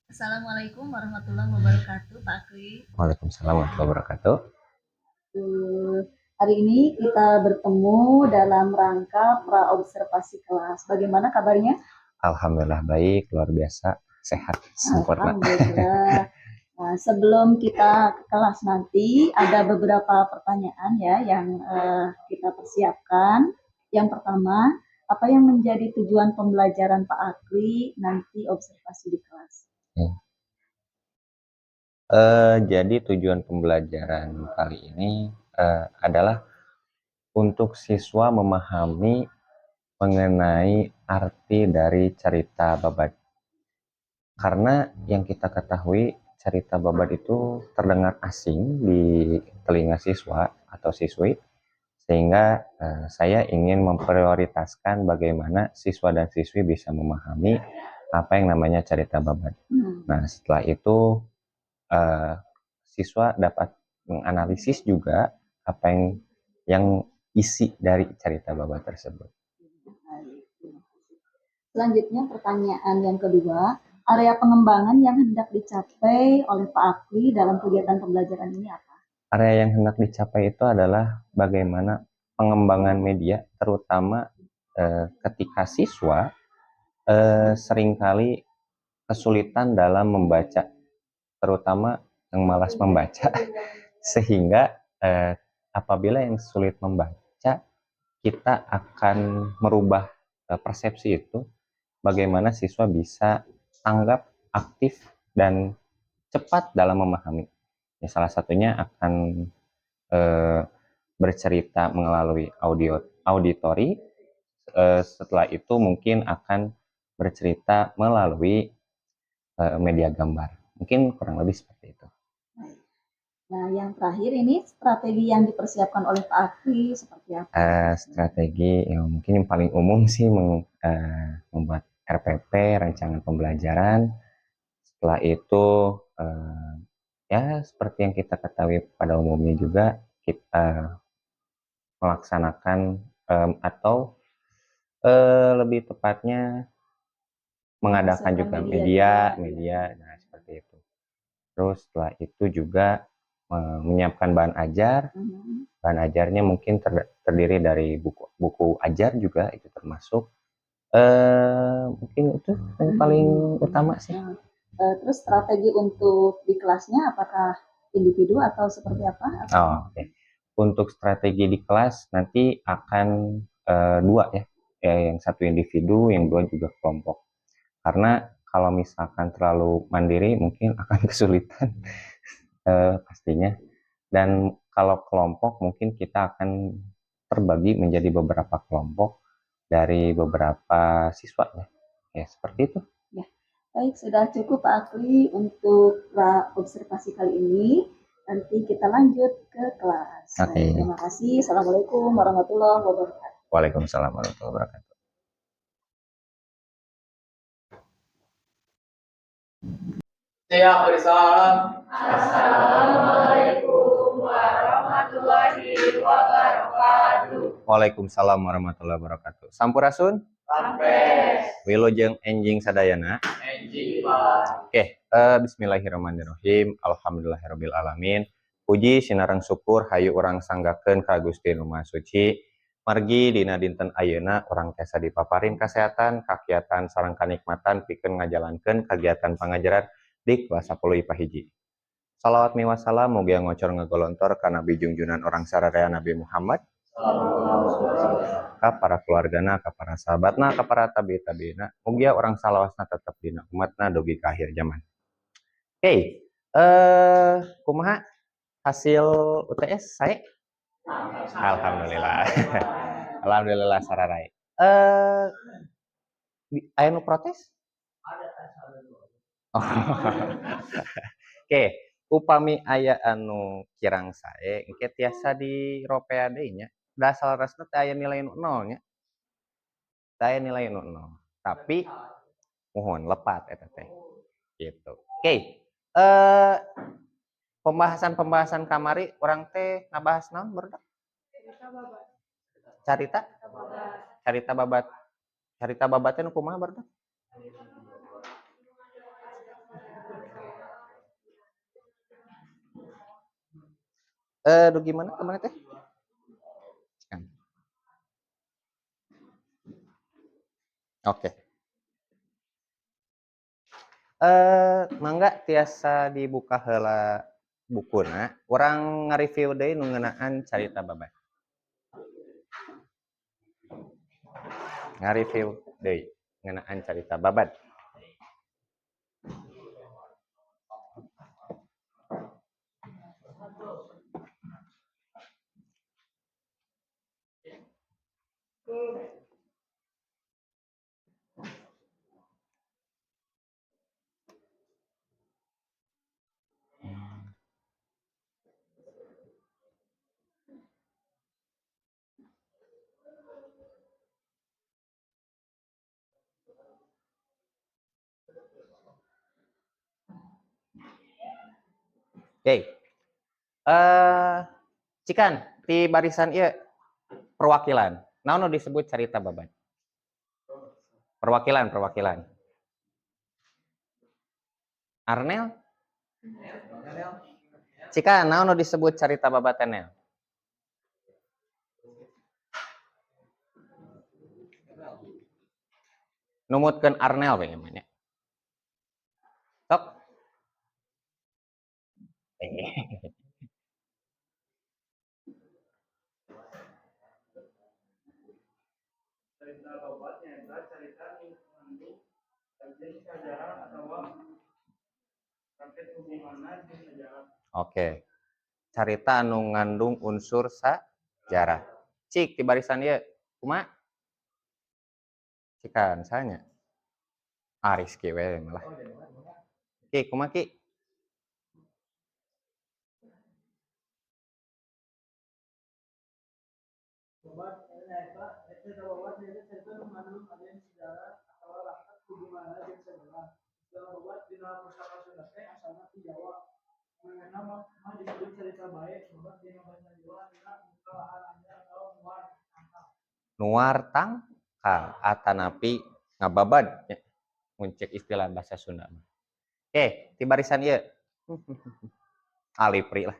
Assalamualaikum warahmatullahi wabarakatuh, Pak Kri. Waalaikumsalam warahmatullahi wabarakatuh. Hari ini kita bertemu dalam rangka praobservasi kelas. Bagaimana kabarnya? Alhamdulillah baik, luar biasa, sehat, sempurna. Alhamdulillah. Nah, sebelum kita ke kelas nanti, ada beberapa pertanyaan ya yang kita persiapkan. Yang pertama, apa yang menjadi tujuan pembelajaran Pak Akri nanti observasi di kelas? Jadi tujuan pembelajaran kali ini adalah untuk siswa memahami mengenai arti dari cerita Babad. Karena yang kita ketahui cerita Babad itu terdengar asing di telinga siswa atau siswi, sehingga saya ingin memprioritaskan bagaimana siswa dan siswi bisa memahami apa yang namanya cerita Babad. Nah, setelah itu uh, siswa dapat menganalisis juga apa yang isi dari cerita Babad tersebut. Selanjutnya pertanyaan yang kedua, area pengembangan yang hendak dicapai oleh Pak Akri dalam kegiatan pembelajaran ini apa? Area yang hendak dicapai itu adalah bagaimana pengembangan media, terutama ketika siswa seringkali kesulitan dalam membaca, terutama yang malas membaca, sehingga apabila yang sulit membaca, kita akan merubah persepsi itu, bagaimana siswa bisa tanggap, aktif, dan cepat dalam memahami. Ya, salah satunya akan eh, bercerita melalui auditori, setelah itu mungkin akan bercerita melalui media gambar. Mungkin kurang lebih seperti itu. Nah, yang terakhir ini strategi yang dipersiapkan oleh Pak Akri seperti apa? Strategi yang mungkin yang paling umum sih membuat RPP, rancangan pembelajaran. Setelah itu ya seperti yang kita ketahui pada umumnya juga, kita melaksanakan atau lebih tepatnya mengadakan juga media, nah seperti itu. Terus setelah itu juga menyiapkan bahan ajar. Bahan ajarnya mungkin terdiri dari buku ajar juga, itu termasuk. Mungkin itu yang paling utama sih. Terus strategi untuk di kelasnya apakah individu atau seperti apa? Oke. Untuk strategi di kelas nanti akan dua ya. Yang satu individu, yang dua juga kelompok. Karena kalau misalkan terlalu mandiri mungkin akan kesulitan pastinya. Dan kalau kelompok mungkin kita akan terbagi menjadi beberapa kelompok dari beberapa siswa ya. Ya seperti itu. Ya, baik, sudah cukup Pak Akri untuk observasi kali ini. Nanti kita lanjut ke kelas. Oke. Terima kasih. Assalamualaikum warahmatullahi wabarakatuh. Waalaikumsalam warahmatullahi wabarakatuh. Siap bersalam. Assalamualaikum warahmatullahi wabarakatuh. Waalaikumsalam warahmatullahi wabarakatuh. Sampurasun. Sampes. Wilujeng enjing sadayana. Enjing Pak. Oke, bismillahirrahmanirrahim. Alhamdulillahirabbil alamin. Puji sinareng syukur hayu urang sanggakeun ka Gusti Nu Maha Suci. Margi dina dinten ayeuna urang tiasa dipaparin kasehatan, kakiatan sareng kanikmatan pikeun ngajalankeun kagiatan pangajaran di kelas 10 IPA hiji. Salawat miwah salam mugia ngocor ngagolontor ka Nabi junjunan orang sararea Nabi Muhammad, ka para keluargana, ka para sahabatna, ka para tabi-tabiina, mugia orang salawasna tetep dina umatna dugi ka akhir zaman. Oke, kumaha hasil UTS saya? Alhamdulillah. Alhamdulillah sararai. Aya nu protes? Oh. Oke, upami aya anu kirang sae engke tiasa diropea deui nya. Da asal resna teh aya nilai nu nol nya. Teh aya nilai nu nol. Tapi mohon lepat eta teh. Gitu. Oke. Pembahasan kamari orang teh ngabahas naon barudak? Carita? Carita Babat. Carita Babat teh nu kumaha barudak? Duh gimana kemana teh? Oke. Mangga tiasa dibuka heula bukuna, urang nge-review deui nu ngeunaan carita Babat. Nge-review deui ngeunaan carita Babat. Oke. Cikan di barisan ieu perwakilan. Naon nu disebut carita Babat? Perwakilan. Arnel? Cikan naon nu disebut carita Babat Nel? Numutkeun Arnel we namanya. Sok. Cerita Babat nyaeta cerita nu mengandung kajian sejarah atau terkait hubunganna jeung sejarah. Oke. Carita anu ngandung unsur sajarah. Cik di barisan ieu kumaha? Cikan sanya. Rizky we malah. Ki kumaha Ki? Babat nyaeta cerita Babat nyaeta cerita nu mengandung kajian sejarah atau terkait hubunganna jeung sejarah. Cerita Babat dina pusaka Sunda teh asalna ti Jawa. Mengenna mah disebut cerita bae. Babat dina basa Jawa dina muka lahan anyar atau muar. Nuar tangkal atanapi ngababad nya. Muncik istilah bahasa Sunda. Oke, di barisan ieu. Lipri lah.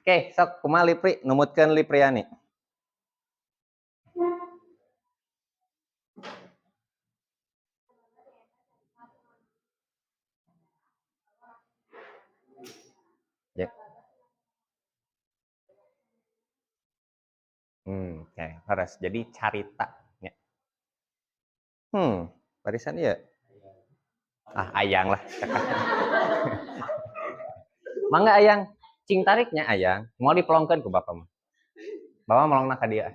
Oke, sok kumaha Lipri? Numutkeun Lipriani. Ya. Oke, leres. Jadi carita nya. Barisan ieu. Ayang lah. Mangga Ayang, cing tariknya Ayang. Mau dipelongkeun ku Bapak mah. Bapak melongna ka dia.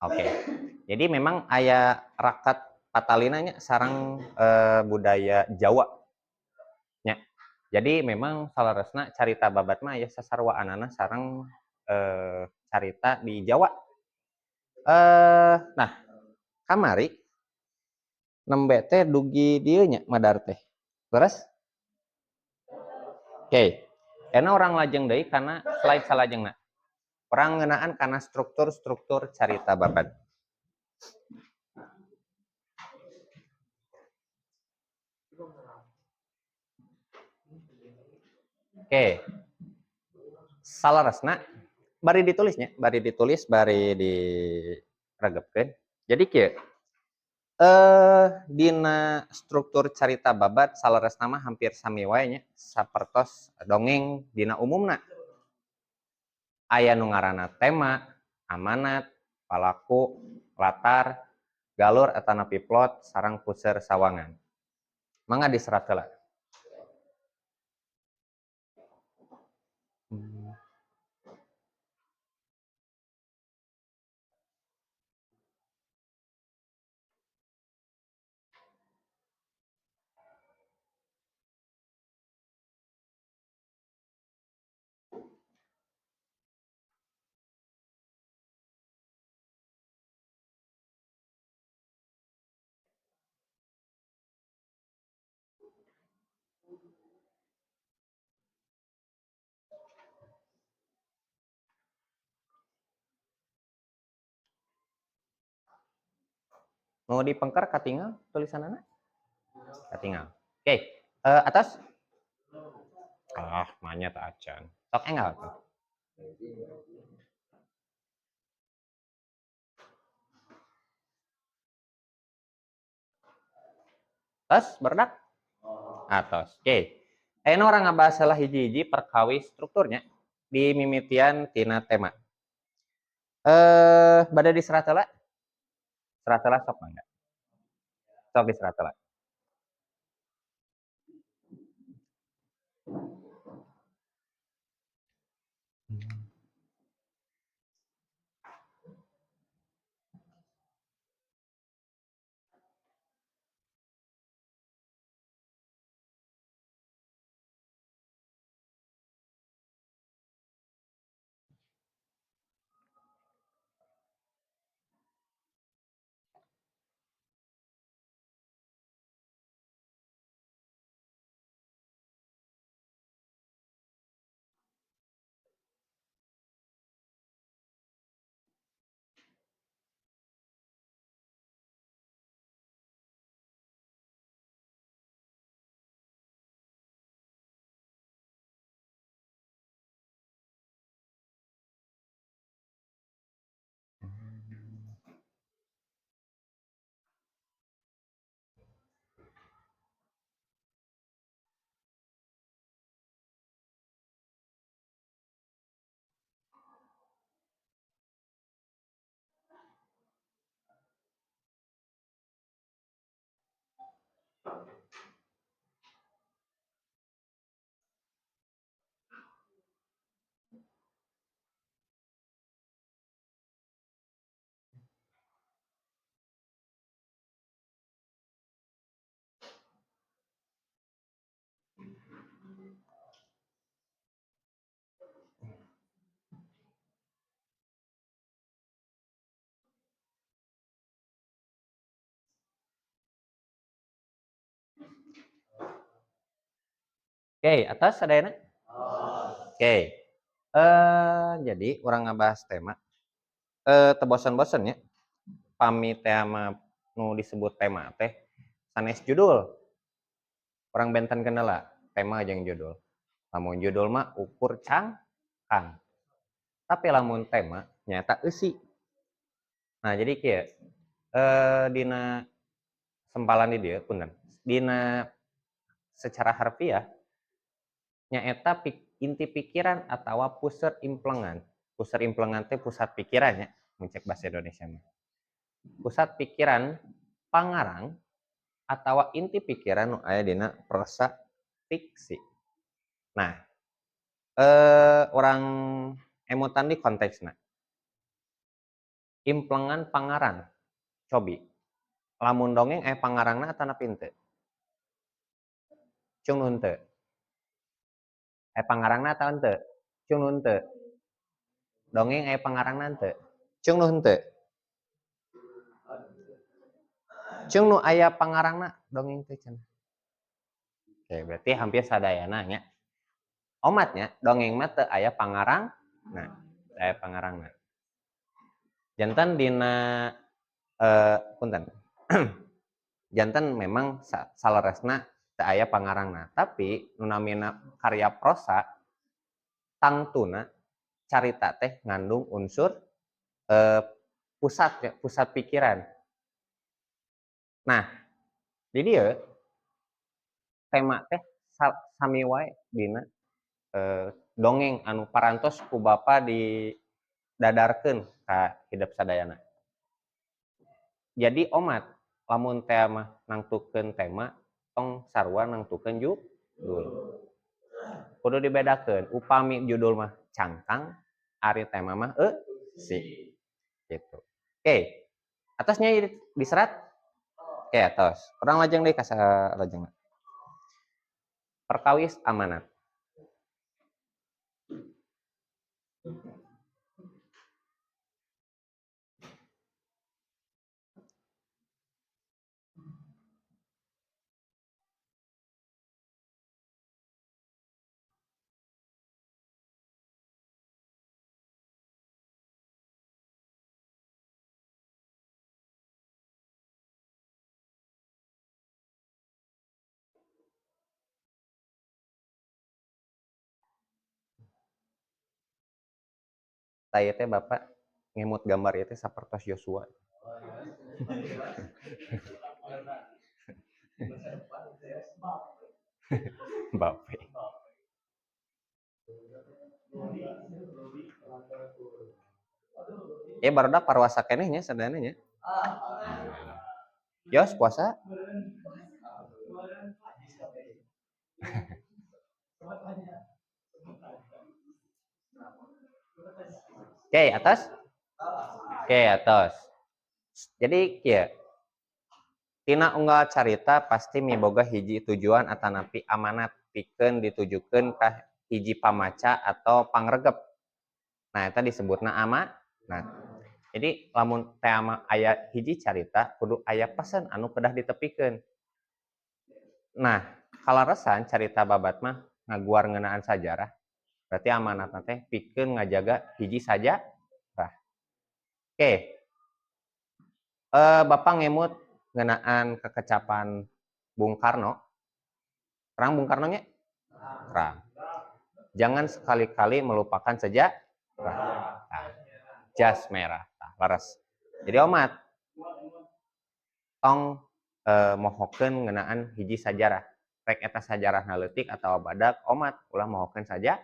Oke. Jadi memang aya rakat patalinanya sarang budaya Jawa nya. Jadi memang salaresna carita Babat mah aya sasarwaanana sareng carita di Jawa. Nah, kamari nembe teh dugi dieu nya madar teh. Leres? Oke. Karena orang lajeng deui kana slide salajengna. Orang ngeunaan kana struktur-struktur carita Babat. Oke. Salaresna bari ditulisnya, bari ditulis, bari diregepkeun. Jadi kieu. Dina struktur carita Babat salaresna mah hampir sami wae nya, sapertos dongeng dina umumna. Aya nu ngaranna tema, amanat, palaku, latar, galur atanapi plot, sareng puseur sawangan. Mangga diserat heula. Mau dipengker katinggal tulisanana? Katinggal. Oke, atas? Ah, manya tak acan. Sok enggal tuh. Tos, berdak? Atos. Oke. Ayeuna orang ngabahas salah hiji-hiji perkawis strukturnya di mimitian tina tema. Bada di serat heula? Serat heula sok mangga. Sok di serat heula. Oke, atas ada enak? Oke. Jadi orang ngabahas tema tebosan-bosan ya. Pami tema nu disebut tema teh sanes judul. Orang benten kendala tema aja yang judul. Lamun judul mah ukur cangkang. Tapi lamun tema nyata eusi. Nah, jadi kieu dina sempalan di dieu punten. Dina secara harfiah nyaeta inti pikiran atau pusat implengan. Pusat implengan teh pusat pikirannya, mencek bahasa Indonesia mah. Pusat pikiran pangarang atau inti pikiran nu aya dina prosa fiksi. Nah, orang emutan di konteksna. Implengan pangarang. Cobi. Lamun dongeng pangarangna atau napi henteu? Cung nu henteu. Pangarangna atau henteu? Cung nu henteu. Dongeng pangarangna henteu. Cung nu henteu. Cung nu aya pangarangna dongeng teh cenah. Oke, berarti hampir sadayana nya. Omatnya dongeng mah teu aya pangarang. Nah, aya pangarangna. Janten dina punten. Janten memang salaresna teu aya pangarangna, tapi nu namina karya prosa tangtuna carita teh ngandung unsur pusat pikiran. Nah, di dieu tema teh sami wae dina dongeng anu parantos ku bapa didadarkeun ka hidup sadayana. Jadi omat lamun teh mah nangtukeun tema tong sarua nangtukeun judul. Kudu dibedakeun, upami judul mah cangkang, ari tema mah eusi. Gitu. Oke. Atasnya diserat? Oke, atas. Orang lajeng deui ka lajengna. Perkawis amanat. saya teh Bapak ngemut gambar itu sapertos Joshua. Bapak. Ya barudak parwasa keneh nya sadana nya. Yos puasa. Oke, atas. Oke, atas. Jadi ya tina unggal carita pasti miboga hiji tujuan atanapi amanat pikeun ditujukeun ka hiji pamaca atau pangregep. Nah, eta disebutna amanat. Jadi lamun teh aya hiji carita kudu aya pesan anu kedah ditepikeun. Nah, kalaresan carita babat mah ngaguar ngeunaan sajarah. Berarti amanatna teh pikeun ngajaga hiji saja. Oke. Bapak ngemut ngeunaan kekecapan Bung Karno. Terang Bung Karno nya? Terang. Jangan sekali-kali melupakan sejarah. Nah, jas merah. Nah, laras. Jadi omat tong mohokeun ngeunaan hiji sajarah. Rek eta sajarah leutik atawa badak omat ulah mohokeun saja.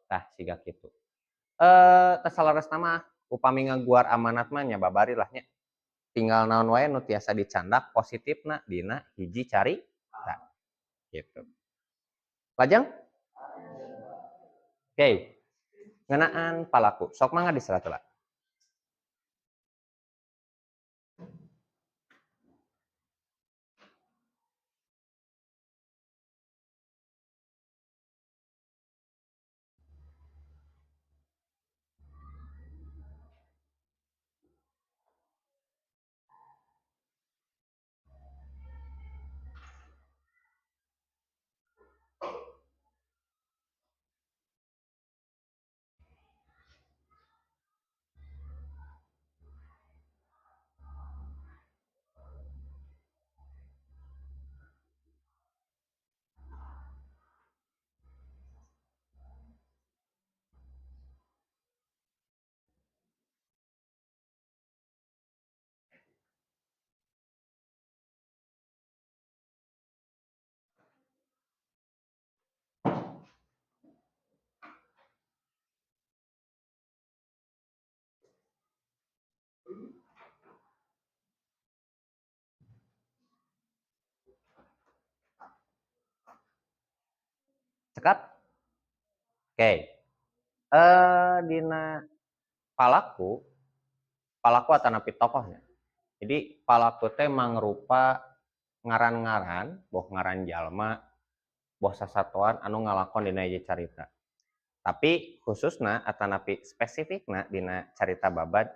Tah siga kitu. Tasalaresna mah upami ngaguar amanat mah nya babari lah nya. Tinggal naon wae nu tiasa dicandak positifna dina hiji cari nah, gitu. Lajeng? Oke. Ngeunaan palaku. Sok mangga diserat heula. Cekap? Oke. Dina palaku atanapi tokohnya. Jadi palaku teh mangrupa ngaran-ngaran, boh ngaran jalma, boh sasatuan anu ngalakon dina ieu carita. Tapi khususna atanapi spesifikna dina carita babat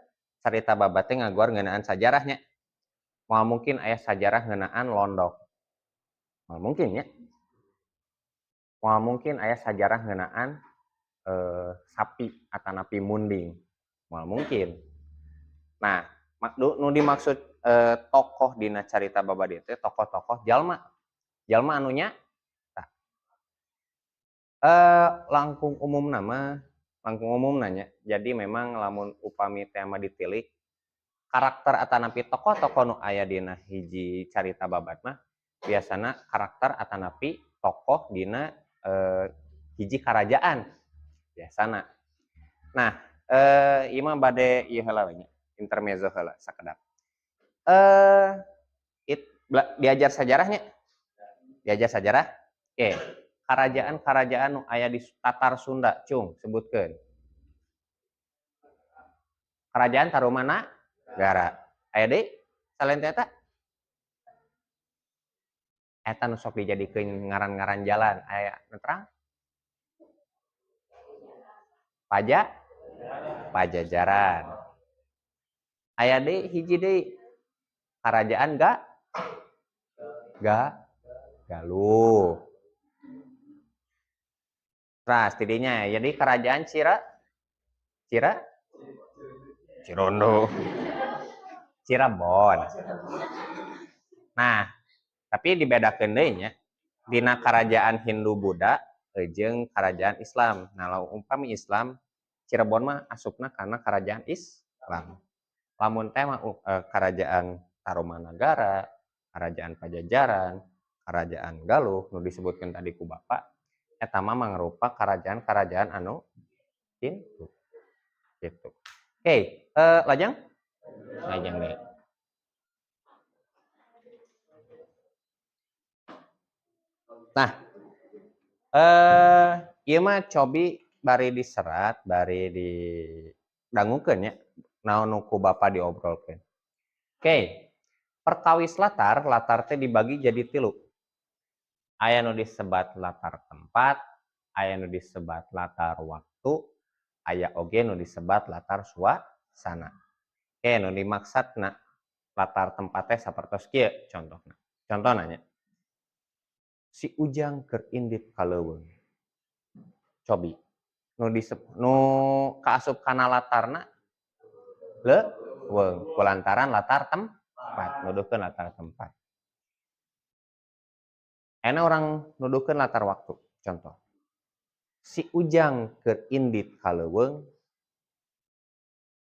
teh ngaguar ngeunaan sajarahnya. Moal mungkin aya sajarah ngeunaan londok. Moal mungkin nya. Moal mungkin aya sajarah ngeunaan sapi atanapi munding. Moal mungkin. Nah, nu dimaksud tokoh dina carita babat ieu teh tokoh-tokoh jalma. Jalma anu nya langkung umum nya. Jadi memang lamun upami tema ditilik karakter atanapi tokoh-tokoh nu aya dina hiji carita babat mah biasana karakter atanapi tokoh dina hiji karajaan biasana. Nah, ieu mah bade ieu heula we nya, intermezzo heula sakedap. Diajar sajarahnya? Diajar sajarah? Oke. Kerajaan-kerajaan nu aya di Tatar Sunda, Cung, sebutkeun. Kerajaan Tarumanagara. Aya deui selain eta? Eta nu sok dijadikeun ngaran-ngaran jalan, aya nu terang? Pajajaran. Aya deui hiji deui. Kerajaan Galuh. Tras tidinya jadi kerajaan Cirondo. Cirebon. Nah, tapi dibedakeun deui nya dina kerajaan Hindu Buddha jeung kerajaan Islam. Nah, lamun umpami Islam Cirebon mah asupna karena kerajaan Islam. Lamun teh mah kerajaan Tarumanagara, kerajaan Pajajaran, kerajaan Galuh nu disebutkan tadi ku Bapak, eta mah mangrupa kerajaan-kerajaan anu Hindu gitu. Oke, Lajang? Lajang deh. Nah, ieu mah cobi bari diserat, bari didangukeun nya naon nu ku Bapa diobrolkeun. Oke, perkawis latar teh dibagi jadi 3. Aya nu disebat latar tempat, aya nu disebat latar waktu, aya oge nu disebat latar suasana. Oke, nu dimaksudna latar tempat teh sapertos kieu contohna. Contohna nya. Si Ujang keur indit ka leuweung. Cobi. Nu kaasup kana latarna leuweung, kulantaran latar tempat, nuduhkeun latar tempat. Ena orang nuduhkeun latar waktu. Contoh. Si Ujang keur indit ka leuweung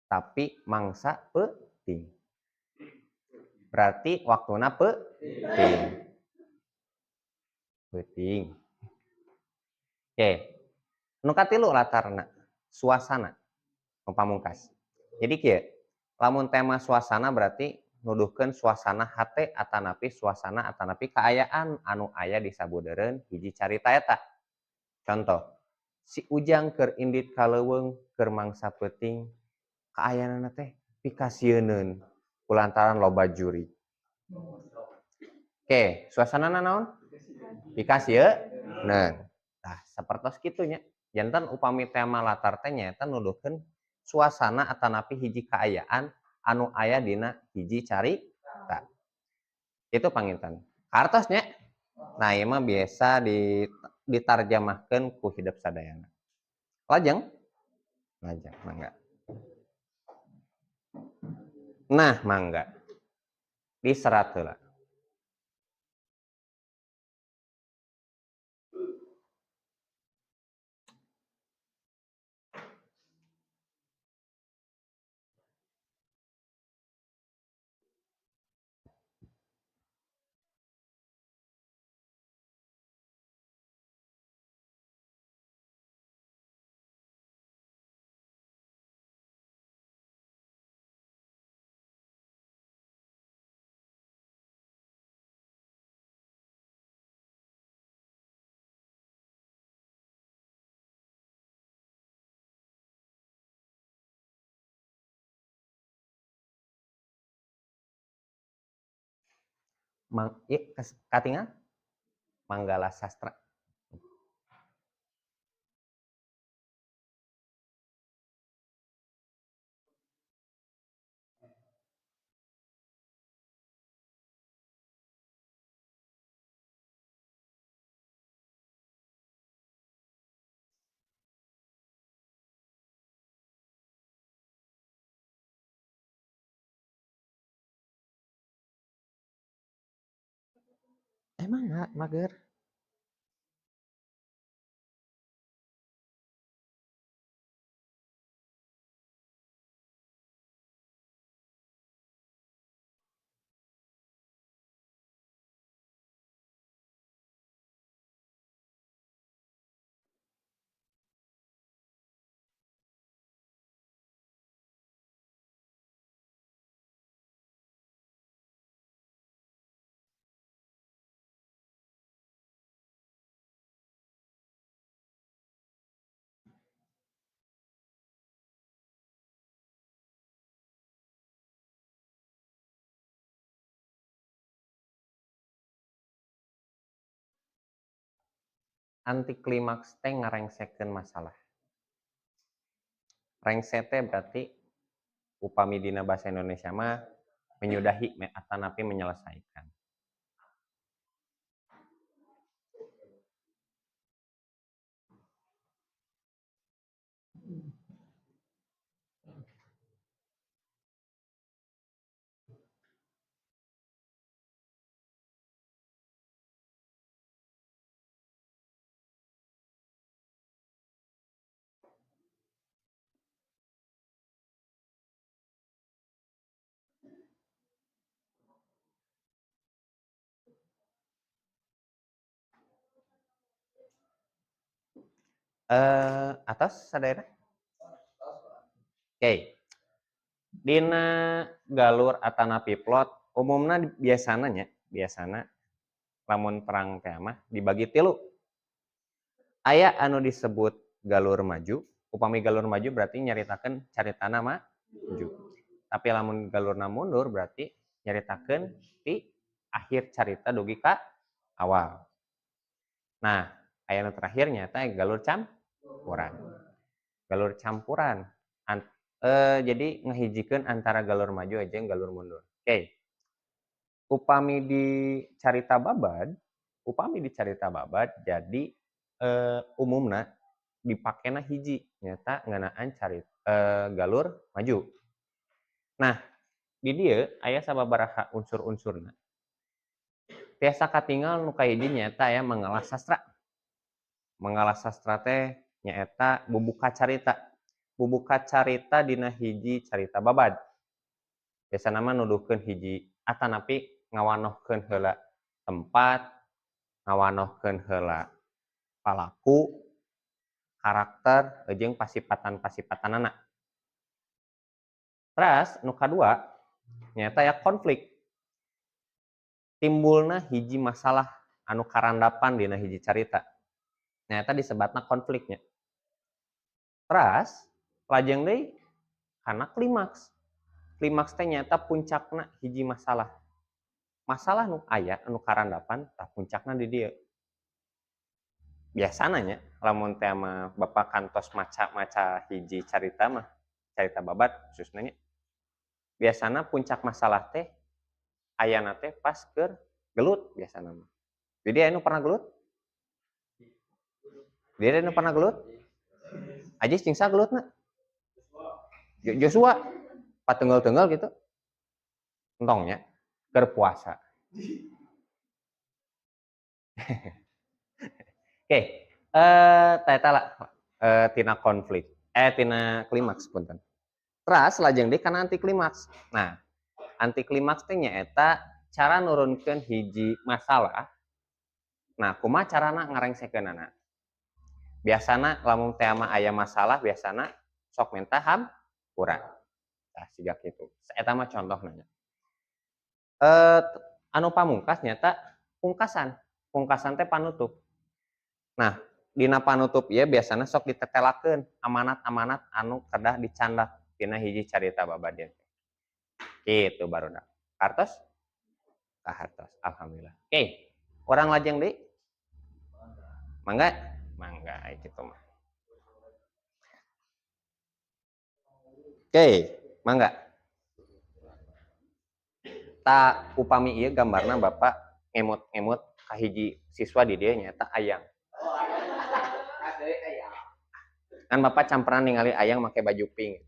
tapi mangsa peuting. Berarti waktuna peuting. Peuting. Oke. Nu katilu latarna suasana. Nu pamungkas. Jadi kieu, lamun tema suasana berarti nuduhkeun suasana hate atanapi suasana atanapi kaayaan anu aya di sabudeureun hiji carita eta. Contoh, si Ujang keur indit ka leuweung keur mangsa peuting, kaayaanna teh pikasieun kulantaran loba juri. Oke, suasanana naon? Pikasieun. Tah, sapertos kitu nya. Janten upami tema latar teh nyaeta nuduhkeun suasana atanapi hiji kaayaan anu aya dina hiji carita. Itu panginten. Kartos nya. Nah, ieu mah biasa ditarjamahkeun ku hidup sadayana. Lajeng? Lajeng, mangga. Nah, mangga. Diserat heula. Katingal Manggala Sastra. Emang enggak, mager. Anti klimaks teh ngarengsekeun masalah. Rengse teh berarti upami dina bahasa Indonesia mah menyudahi atanapi menyelesaikan. Atas sadayana. Oke. Dina galur atana piplot umumna biasana lamun perang teh mah dibagi tilu. Aya anu disebut galur maju, upami galur maju berarti nyaritakeun caritana maju. Tapi lamun galurna mundur berarti nyaritakeun ti akhir carita dugi ka awal. Nah, aya nu terakhir nyata galur campuran. Galur campuran jadi ngehijikeun antara galur maju jeung galur mundur. Oke. Upami di carita babad jadi umumna dipakena hiji nyata ngeunaan galur maju. Nah, di dieu aya sababaraha unsur-unsurna. Tiasa katinggal nu kahiji nyata aya mengalah sastra. Mengalah sastra teh nyaeta bubuka carita. Bubuka carita dina hiji carita babad. Biasana mah nuduhkeun hiji atanapi ngawanohkeun heula tempat, ngawanohkeun heula palaku, karakter, jeung pasipatan-pasipatanana. Terus nu kadua nyata ya konflik. Timbulna hiji masalah anu karandapan dina hiji carita. Nyata disebatna konfliknya. Terus lajeng deui kana klimaks. Klimaks teh nyata puncakna hiji masalah. Masalah nu aya anu karandapan tah puncakna di dieu. Biasana nya lamun teh mah Bapak kantos maca hiji carita mah, carita babad khususna nya. Biasana puncak masalah teh ayana teh pas keur gelut biasana mah. Jadi anu pernah gelut? Dia anu pernah gelut? Ajis jeung sa gelutna? Joshua pateunggal-teunggal gitu. Entongnya keur puasa. Oke, eta lah tina konflik. Tina klimaks punten. Terus lajeng deui kana anti klimaks. Nah, anti klimaks teh nyaeta cara nurunkeun hiji masalah. Nah, kumaha carana ngarengsekeunana? Biasana lamun teh mah aya masalah biasana sok menta hampura. Tah siga kitu. Eta mah contohna nya. Anu pamungkas nyata pungkasan. Pungkasan teh panutup. Nah, dina panutup ieu biasana sok ditetelakeun amanat-amanat anu kedah dicandak dina hiji carita babad. Kitu barudak. Hartos? Kahartos. Alhamdulillah. Oke. Urang lajeng deui. Mangga? Mangga kitu mah. Oke, mangga. Ta upami ieu gambarna Bapak ngemut-ngemut ka hiji siswa di dieu nyaeta Ayang. Kan Bapak campuran ningali Ayang make baju pink.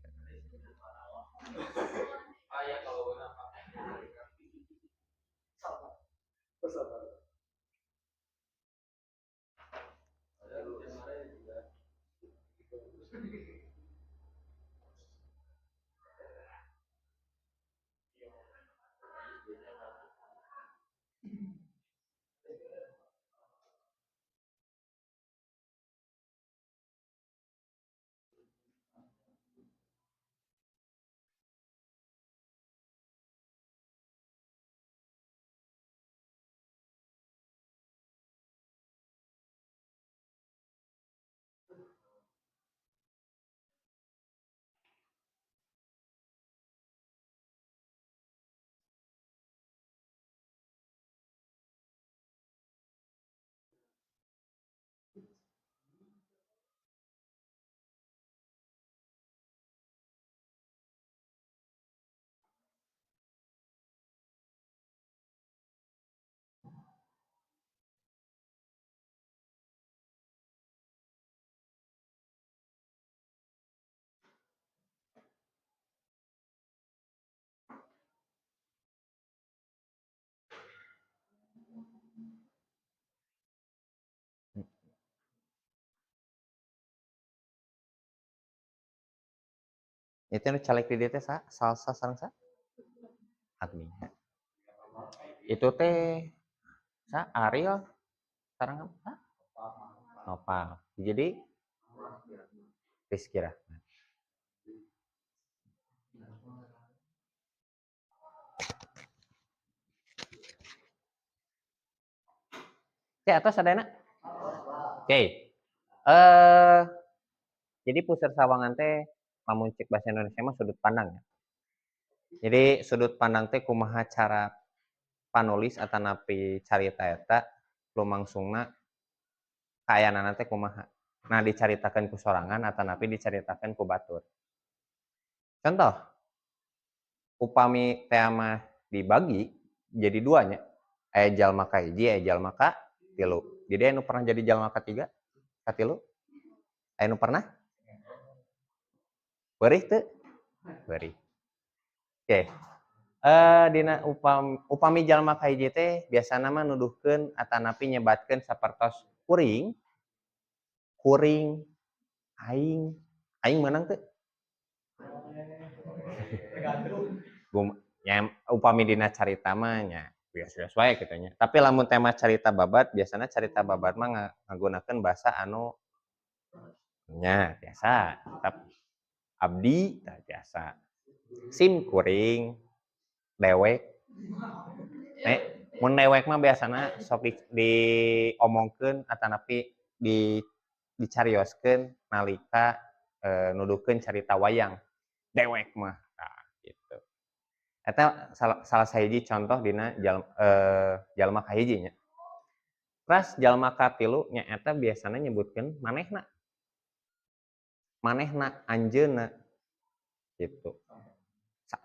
Itu nu caleg di dieu teh salsa sareng sa? Agni. Itu teh sa Ariel sareng sa? Nopal. Jadi Rizky Rahman. Oke, atas ada enak. Oke. Jadi pusar sawangan teh lamun cek bahasa Indonesia mah sudut pandang ya. Jadi sudut pandang teh kumaha cara panulis atanapi carita eta lumangsungna kaayana teh kumaha. Nah, dicaritakeun ku sorangan atanapi dicaritakeun ku batur. Contoh, upami tema dibagi jadi duanya, aya jalma ka hiji, aya jalma ka tilu. Jadi anu pernah jadi jalma ka tiga, ka tilu? Aya nu pernah? Beurih teu? Beurih. Oke. Dina upami jalma ka hiji teh biasana mah nuduhkeun atanapi nyebatkeun sapertos kuring, aing, aing menang teu? Upami dina carita mah nya biasa-biasa wae kitu nya. Tapi lamun tema carita babat biasana carita babat mah ngagunakeun bahasa anu nya biasa. Abdi tah biasa. Sim kuring, dewek. Mun dewek mah biasana sok diomongkeun atanapi dicarioskeun nalika nuduhkeun carita wayang. Dewek mah. Nah, gitu. Eta salah sahiji contoh dina jalma ka hiji nya. Ras jalma ka tilu nya eta biasana nyebutkeun manehna. Manehna anjeunna gitu.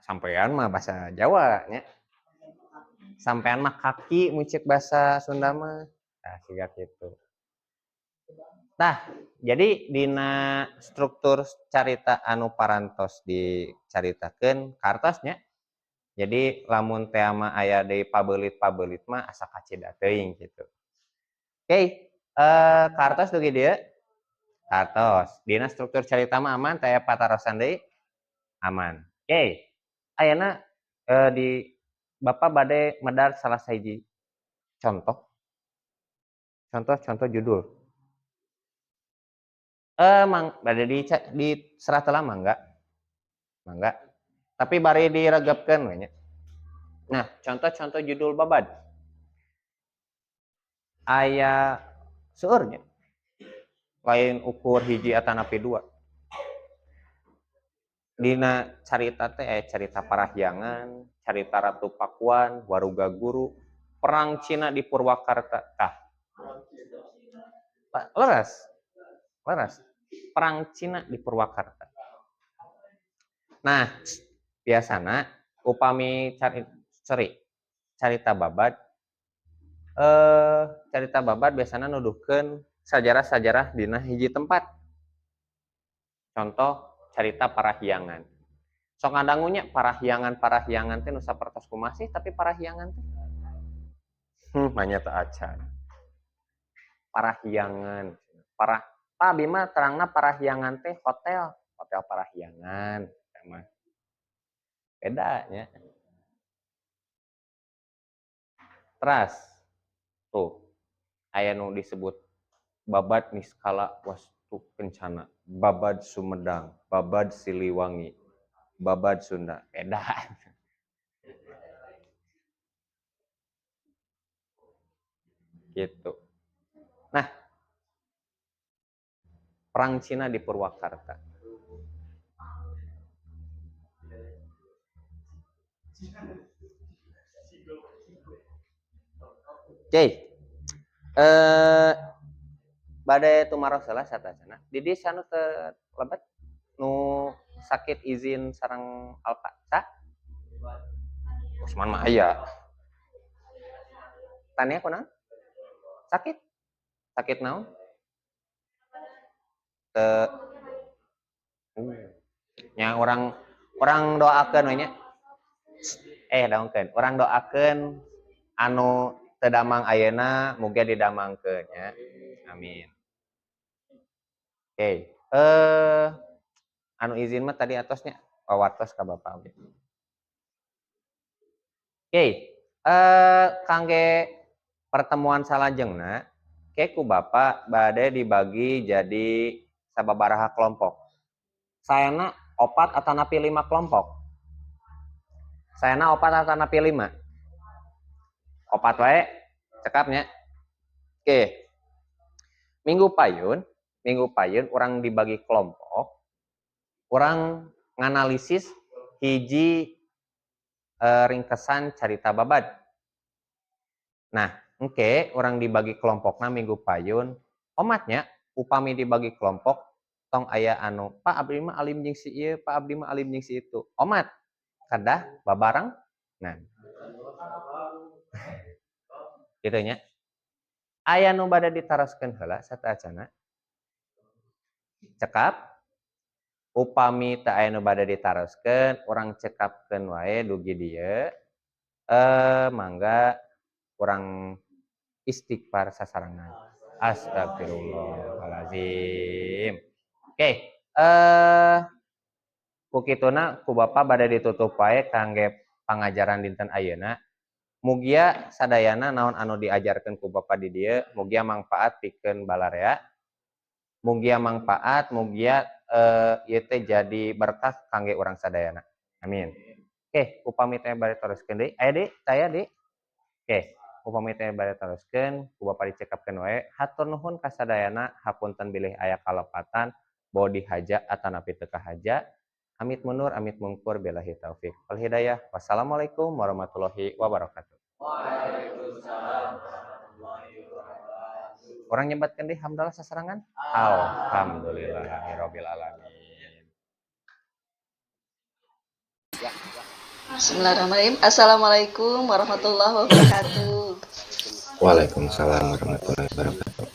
Sampean mah bahasa Jawa nya. Sampean mah kaki mun ceuk bahasa Sunda mah. Tah siga kitu. Tah, jadi dina struktur carita anu parantos dicaritakeun kartosnya. Jadi lamun tema aya deui pabeulit-pabeulit mah asa kacida teuing gitu. Oke, kartos dugi dieu. Kartos. Dina struktur carita mah aman teh patarosan deui? Aman. Oke. Ayeuna di Bapak bade medar salah sahiji contoh. Contoh judul. Bade di serah telah mangga. Mangga. Tapi bari diregepkeun we nya. Nah, contoh judul babad. Aya seueur nya. Lain ukur hiji atanapi dua. Dina carita teh aya carita parahyangan, carita Ratu Pakuan, Waruga Guru, Perang Cina di Purwakarta. Tah. Leres. Perang Cina di Purwakarta. Nah, biasana upami carita babad biasana nuduhkeun sajarah-sajarah dina hiji tempat. Contoh carita parahyangan. Sok ngadangunya parahyangan teh nu sapertos kumaha sih tapi parahyangan teh? Manya teu acan. Parahyangan. Abi mah terangna parahyangan teh hotel parahyangan mah. Beda nya. Teras. Tuh. Aya nu disebut babad niskala wastu kencana, babad Sumedang, babad Siliwangi, babad Sunda. Beda. Gitu. Nah, Perang Cina di Purwakarta. Oke. Bade tumaroselah satacana. Di sanu teu lebat nu sakit izin sareng Alfa. Usman mah aya. Tanya kunaon? Sakit? Sakit naon? Nya orang doakeun we nya. Daongkeun. Urang doakeun anu teu damang ayeuna muga didamangkeun nya. Amin. Oke. Anu izin mah tadi atosnya pawartos ka Bapak oge. Oke. Kangge pertemuan salajengna ke ku Bapak bade dibagi jadi sababaraha kelompok. sayana opat atau napi 5 kelompok. Sayana opat atau napi 5. Opat wae cekapnya. Oke. Minggu payun orang dibagi kelompok. Orang nganalisis hiji ringkesan carita babad. Nah, orang dibagi kelompokna minggu payun. Omatnya upami dibagi kelompok tong aya anu Pak abdi mah alim jeung si ieu, Pak abdi mah alim jeung si itu. Omat kadah babareng. Nah, kitu nya. Aya nu bade ditaroskeun heula sataacana. Cekap upami teu aya nu bade ditaroskeun, urang cekapkeun wae dugi dieu. Mangga urang istighfar sasarangan. Astagfirullahalazim. Oke, ku kituna ku Bapa bade ditutup wae kangge pangajaran dinten ayeuna. Mugia sadayana naon anu diajarkeun ku Bapa di dieu mugia manfaat pikeun balarea. Mugia manfaat, mugia ieu teh jadi berkah kangge urang sadayana. Amin. Oke, upami teh bade teruskeun deui. Aya deui, saya deui. Oke, upami teh bade teruskeun ku Bapa dicekapkeun wae. Hatur nuhun ka sadayana, hapunten bilih aya kalepatan bawa dihaja atanapi teu kahaja. Amit mundur, amit mungkur, billahi taufik wal hidayah. Wassalamualaikum warahmatullahi wabarakatuh. Waalaikumsalam warahmatullahi wabarakatuh. Orang nyebatkeun deui hamdalah sasarangan. Alhamdulillahirabbil alamin. Bismillahirrahmanirrahim. Assalamualaikum warahmatullahi wabarakatuh. Waalaikumsalam warahmatullahi wabarakatuh.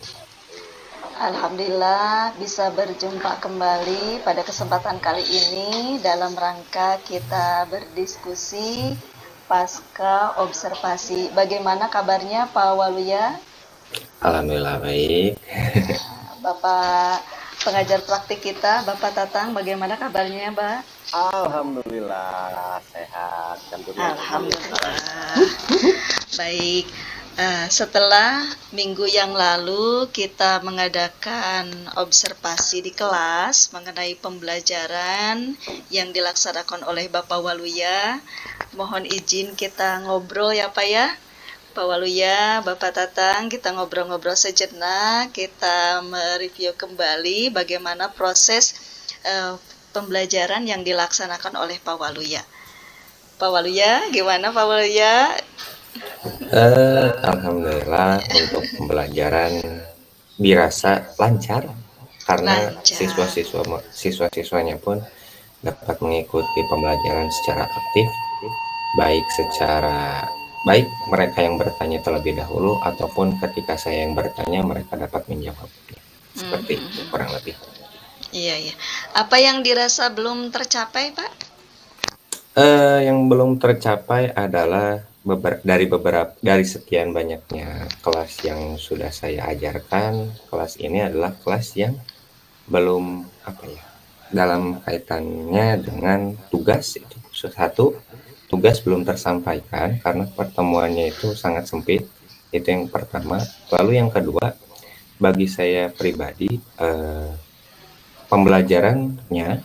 Alhamdulillah bisa berjumpa kembali pada kesempatan kali ini dalam rangka kita berdiskusi pasca observasi. Bagaimana kabarnya Pak Waluya? Alhamdulillah baik. Bapak pengajar praktik kita, Bapak Tatang, bagaimana kabarnya, Mbak? Alhamdulillah sehat. Alhamdulillah. Baik. Setelah minggu yang lalu kita mengadakan observasi di kelas mengenai pembelajaran yang dilaksanakan oleh Bapak Waluya. Mohon izin kita ngobrol ya Pak ya. Pak Waluya, Bapak Tatang, kita ngobrol-ngobrol sejenak, kita mereview kembali bagaimana proses pembelajaran yang dilaksanakan oleh Pak Waluya. Pak Waluya, gimana Pak Waluya? Alhamdulillah untuk pembelajaran dirasa lancar karena siswa-siswanya pun dapat mengikuti pembelajaran secara aktif, baik mereka yang bertanya terlebih dahulu ataupun ketika saya yang bertanya mereka dapat menjawabnya. Seperti itu kurang lebih. Iya. Apa yang dirasa belum tercapai, Pak? Yang belum tercapai adalah dari sekian banyaknya kelas yang sudah saya ajarkan, kelas ini adalah kelas yang belum dalam kaitannya dengan tugas itu. Satu, tugas belum tersampaikan karena pertemuannya itu sangat sempit. Itu yang pertama. Lalu yang kedua, bagi saya pribadi pembelajarannya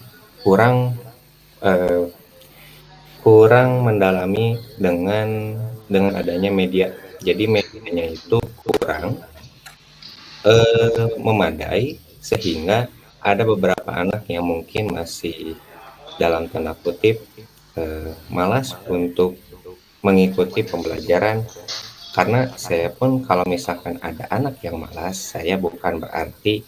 kurang mendalami dengan adanya media. Jadi medianya itu kurang memadai sehingga ada beberapa anak yang mungkin masih dalam tanda kutip malas untuk mengikuti pembelajaran. Karena saya pun kalau misalkan ada anak yang malas, saya bukan berarti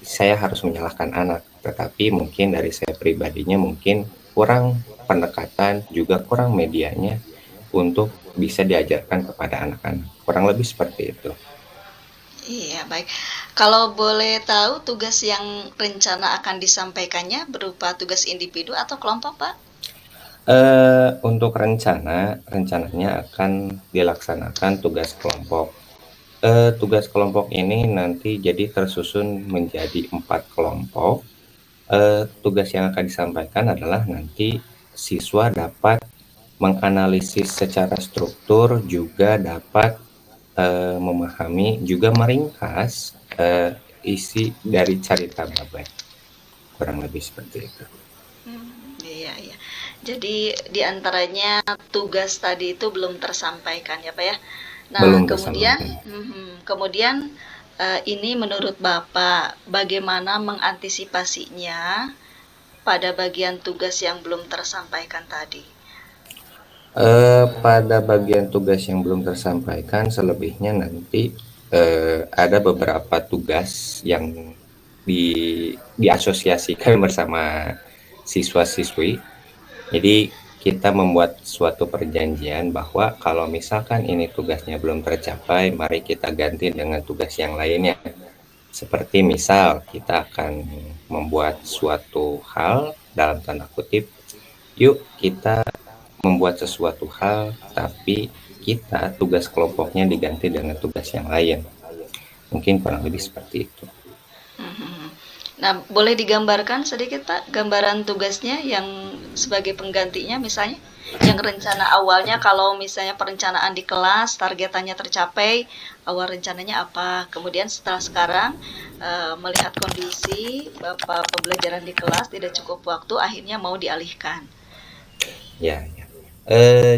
saya harus menyalahkan anak, tetapi mungkin dari saya pribadinya mungkin kurang pendekatan, juga kurang medianya untuk bisa diajarkan kepada anak-anak. Kurang lebih seperti itu. Iya, baik. Kalau boleh tahu tugas yang rencana akan disampaikannya berupa tugas individu atau kelompok, Pak? Untuk rencananya akan dilaksanakan tugas kelompok. Tugas kelompok ini nanti jadi tersusun menjadi 4 kelompok. Tugas yang akan disampaikan adalah nanti siswa dapat menganalisis secara struktur, juga dapat memahami, juga meringkas isi dari carita babad. kurang lebih seperti itu. Iya, iya. Jadi di antaranya tugas tadi itu belum tersampaikan ya Pak ya. Nah, Belum kemudian, tersampaikan. kemudian ini menurut Bapak bagaimana mengantisipasinya pada bagian tugas yang belum tersampaikan tadi? Pada bagian tugas yang belum tersampaikan, selebihnya nanti ada beberapa tugas yang diasosiasikan bersama siswa-siswi. Jadi kita membuat suatu perjanjian bahwa kalau misalkan ini tugasnya belum tercapai, mari kita ganti dengan tugas yang lainnya. Seperti misal kita akan membuat suatu hal dalam tanda kutip, yuk kita membuat sesuatu hal, tapi kita tugas kelompoknya diganti dengan tugas yang lain. Mungkin kurang lebih seperti itu. Nah, boleh digambarkan sedikit Pak, gambaran tugasnya yang sebagai penggantinya misalnya? Yang rencana awalnya kalau misalnya perencanaan di kelas, targetannya tercapai, awal rencananya apa? Kemudian setelah sekarang melihat kondisi Bapak pembelajaran di kelas tidak cukup waktu, akhirnya mau dialihkan. Ya, ya.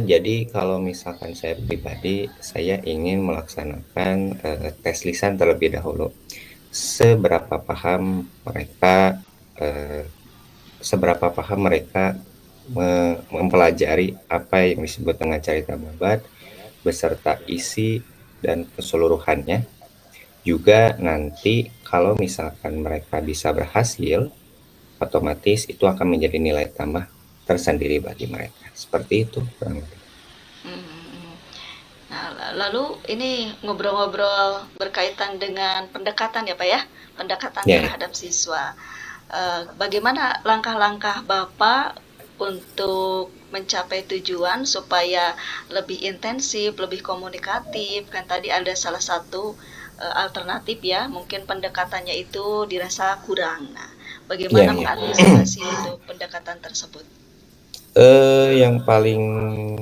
Jadi kalau misalkan saya pribadi, saya ingin melaksanakan tes lisan terlebih dahulu. Seberapa paham mereka, eh, seberapa paham mereka mempelajari apa yang disebut dengan carita babat beserta isi dan keseluruhannya. Juga nanti kalau misalkan mereka bisa berhasil, otomatis itu akan menjadi nilai tambah tersendiri bagi mereka. Seperti itu kurang lebih. Hmm. Nah, lalu ini ngobrol-ngobrol berkaitan dengan pendekatan ya Pak ya, pendekatan Ya, ya. terhadap siswa. Bagaimana langkah-langkah Bapak untuk mencapai tujuan supaya lebih intensif, lebih komunikatif? Kan tadi ada salah satu alternatif ya, mungkin pendekatannya itu dirasa kurang. Nah, Ya, bagaimana ya. mengantisipasi untuk pendekatan tersebut? Yang paling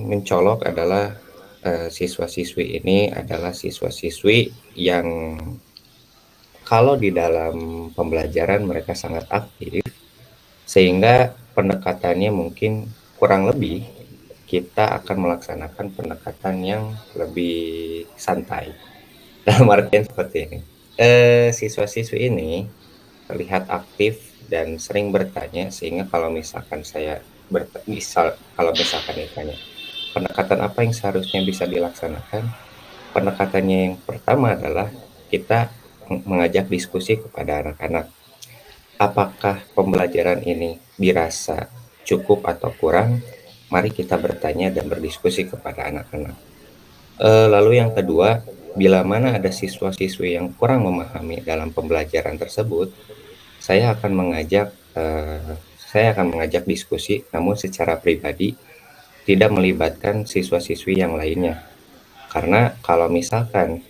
mencolok adalah siswa-siswi ini adalah siswa-siswi yang kalau di dalam pembelajaran mereka sangat aktif, sehingga pendekatannya mungkin kurang lebih kita akan melaksanakan pendekatan yang lebih santai. Dalam artian seperti ini. Siswa-siswi ini terlihat aktif dan sering bertanya, sehingga kalau misalkan kalau misalkan ditanya pendekatan apa yang seharusnya bisa dilaksanakan, pendekatannya yang pertama adalah kita mengajak diskusi kepada anak-anak. Apakah pembelajaran ini dirasa cukup atau kurang? Mari kita bertanya dan berdiskusi kepada anak-anak. Lalu yang kedua, bila mana ada siswa-siswi yang kurang memahami dalam pembelajaran tersebut, saya akan mengajak diskusi, namun secara pribadi, tidak melibatkan siswa-siswi yang lainnya. Karena kalau misalkan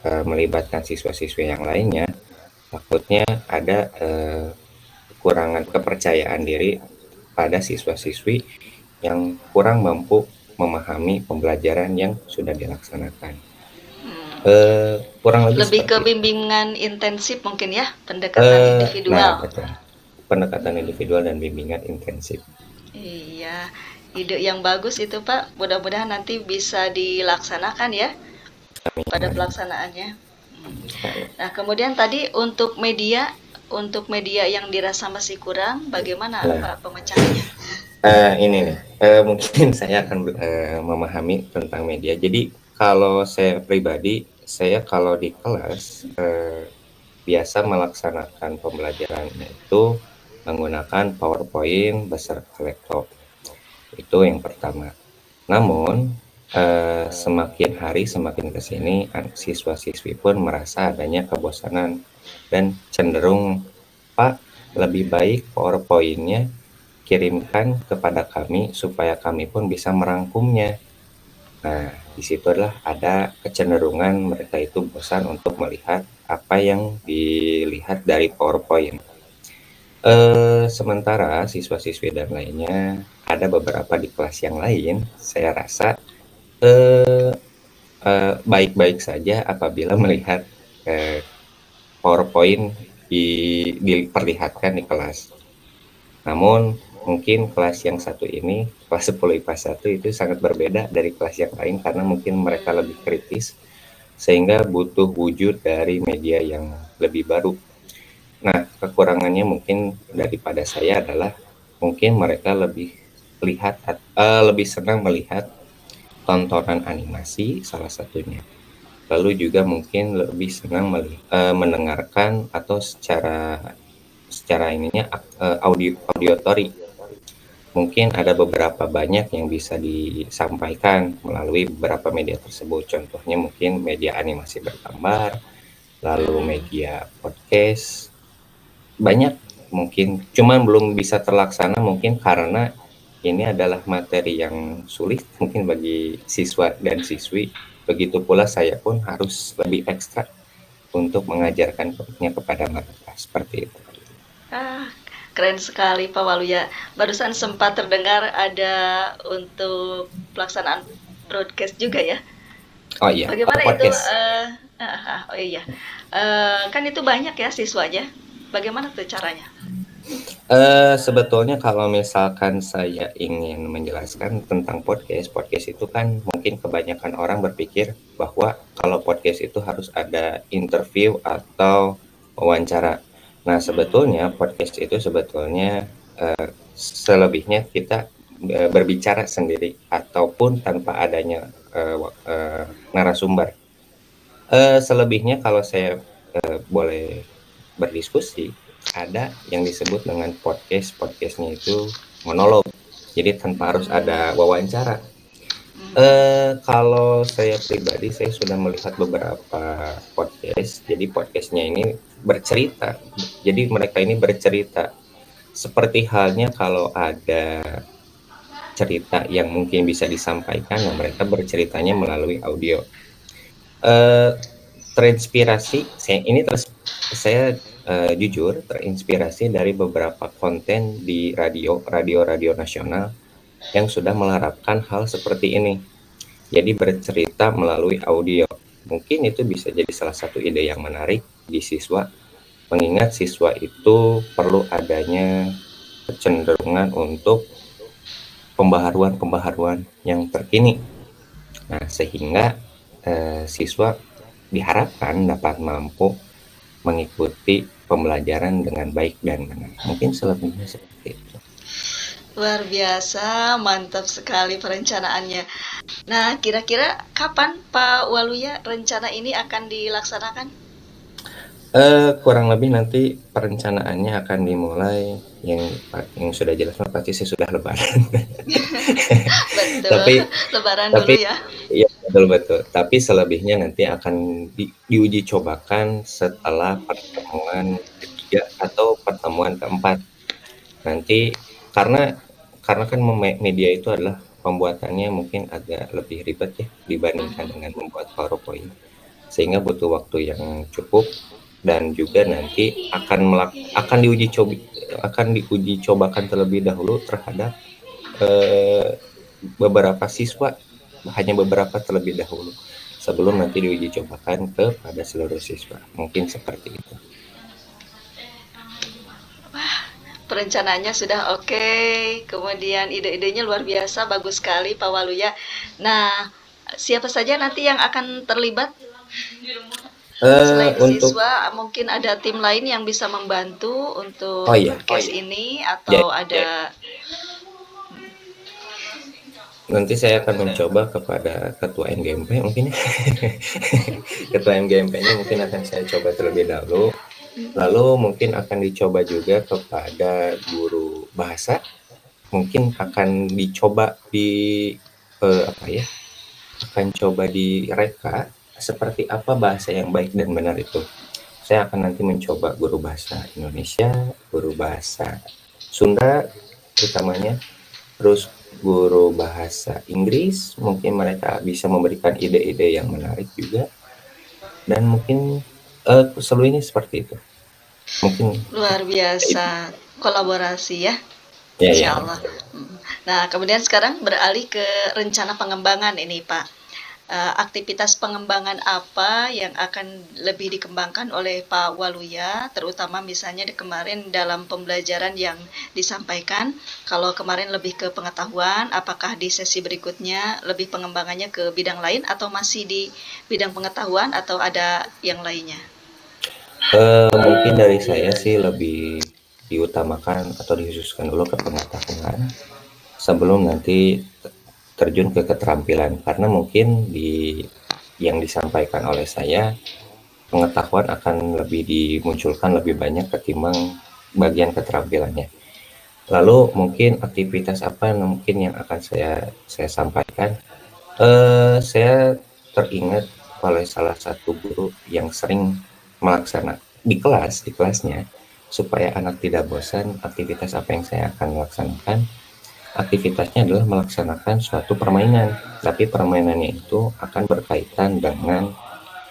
melibatkan siswa-siswi yang lainnya, takutnya ada kekurangan kepercayaan diri pada siswa-siswi yang kurang mampu memahami pembelajaran yang sudah dilaksanakan. Kurang lebih Lebih ke seperti itu. bimbingan intensif mungkin ya, pendekatan Nah, individual. betul. Pendekatan individual dan bimbingan intensif. Iya, ide yang bagus itu Pak. Mudah-mudahan nanti bisa dilaksanakan ya pada pelaksanaannya. Nah, kemudian tadi untuk media yang dirasa masih kurang, bagaimana Nah, Pak pemecahannya? ini nih, mungkin saya akan memahami tentang media. Jadi kalau saya pribadi, saya kalau di kelas biasa melaksanakan pembelajarannya itu menggunakan PowerPoint beserta laptop. Itu yang pertama. Namun semakin hari semakin kesini siswa-siswi pun merasa adanya kebosanan dan cenderung, Pak, lebih baik PowerPoint-nya kirimkan kepada kami supaya kami pun bisa merangkumnya. Nah, disitulah ada kecenderungan mereka itu bosan untuk melihat apa yang dilihat dari PowerPoint. Sementara siswa-siswi dan lainnya ada beberapa di kelas yang lain, saya rasa baik-baik saja apabila melihat PowerPoint diperlihatkan di kelas. Namun mungkin kelas yang satu ini, kelas 10 IPA 1 itu sangat berbeda dari kelas yang lain karena mungkin mereka lebih kritis sehingga butuh wujud dari media yang lebih baru. Nah, kekurangannya mungkin daripada saya adalah mungkin mereka lebih senang melihat tontonan animasi salah satunya. Lalu juga mungkin lebih senang mendengarkan atau secara ininya audiotori. Mungkin ada beberapa banyak yang bisa disampaikan melalui beberapa media tersebut. Contohnya mungkin media animasi bergambar, lalu media podcast, banyak mungkin. Cuman belum bisa terlaksana mungkin karena ini adalah materi yang sulit mungkin bagi siswa dan siswi. Begitu pula saya pun harus lebih ekstra untuk mengajarkannya kepada mereka seperti itu. Ah, keren sekali Pak Waluya. Barusan sempat terdengar ada untuk pelaksanaan broadcast juga ya. Oh iya, Bagaimana itu? podcast. Oh iya, kan itu banyak ya siswanya. Bagaimana tuh caranya? Sebetulnya kalau misalkan saya ingin menjelaskan tentang podcast itu kan mungkin kebanyakan orang berpikir bahwa kalau podcast itu harus ada interview atau wawancara. Nah, sebetulnya podcast itu sebetulnya selebihnya kita berbicara sendiri ataupun tanpa adanya narasumber. Selebihnya kalau saya boleh berdiskusi, ada yang disebut dengan podcastnya itu monolog. Jadi tanpa harus ada wawancara. Kalau saya pribadi, saya sudah melihat beberapa podcast. Jadi podcastnya ini bercerita. Jadi mereka ini bercerita. Seperti halnya kalau ada cerita yang mungkin bisa disampaikan, nah mereka berceritanya melalui audio. Terinspirasi, saya jujur terinspirasi dari beberapa konten di radio nasional yang sudah menerapkan hal seperti ini. Jadi bercerita melalui audio. Mungkin itu bisa jadi salah satu ide yang menarik di siswa, mengingat siswa itu perlu adanya kecenderungan untuk pembaharuan yang terkini. Nah, sehingga siswa diharapkan dapat mampu mengikuti pembelajaran dengan baik dan benar. Mungkin selebihnya seperti itu. Luar biasa, mantap sekali perencanaannya. Nah, kira-kira kapan Pak Waluya rencana ini akan dilaksanakan? Kurang lebih nanti perencanaannya akan dimulai yang sudah jelas pasti saya sudah lebaran. Betul, tapi lebaran dulu tapi ya. iya betul. Tapi selebihnya nanti akan diuji cobakan setelah pertemuan ketiga atau pertemuan keempat. Nanti karena kan media itu adalah pembuatannya mungkin agak lebih ribet ya dibandingkan dengan membuat PowerPoint. Sehingga butuh waktu yang cukup dan juga nanti akan diuji cobakan terlebih dahulu terhadap beberapa siswa, hanya beberapa terlebih dahulu sebelum nanti diuji cobakan kepada seluruh siswa. Mungkin seperti itu. Perencanaannya sudah oke, kemudian ide-idenya luar biasa, bagus sekali Pak Waluya. Nah, siapa saja nanti yang akan terlibat? Selain Untuk siswa, mungkin ada tim lain yang bisa membantu untuk oh iya, broadcast ini jadi atau ada nanti saya akan mencoba kepada ketua MGMP mungkin ya. Ketua MGMP-nya mungkin akan saya coba terlebih dahulu. Lalu mungkin akan dicoba juga kepada guru bahasa. Mungkin akan dicoba akan coba direka seperti apa bahasa yang baik dan benar itu. Saya akan nanti mencoba guru bahasa Indonesia, guru bahasa Sunda utamanya, terus guru bahasa Inggris, mungkin mereka bisa memberikan ide-ide yang menarik juga. Dan mungkin sebelumnya seperti itu. Mungkin luar biasa kolaborasi ya, ya. insya Allah. Nah, kemudian sekarang beralih ke rencana pengembangan ini Pak. aktivitas pengembangan apa yang akan lebih dikembangkan oleh Pak Waluya, terutama misalnya kemarin dalam pembelajaran yang disampaikan, kalau kemarin lebih ke pengetahuan, apakah di sesi berikutnya lebih pengembangannya ke bidang lain atau masih di bidang pengetahuan atau ada yang lainnya? Mungkin dari saya sih lebih diutamakan atau dikhususkan dulu ke pengetahuan sebelum nanti terjun ke keterampilan, karena mungkin yang disampaikan oleh saya, pengetahuan akan lebih dimunculkan lebih banyak ketimbang bagian keterampilannya. Lalu mungkin aktivitas apa mungkin yang akan saya sampaikan. Saya teringat oleh salah satu guru yang sering melaksanakan di kelasnya, supaya anak tidak bosan. Aktivitas apa yang saya akan laksanakan? Aktivitasnya adalah melaksanakan suatu permainan, tapi permainannya itu akan berkaitan dengan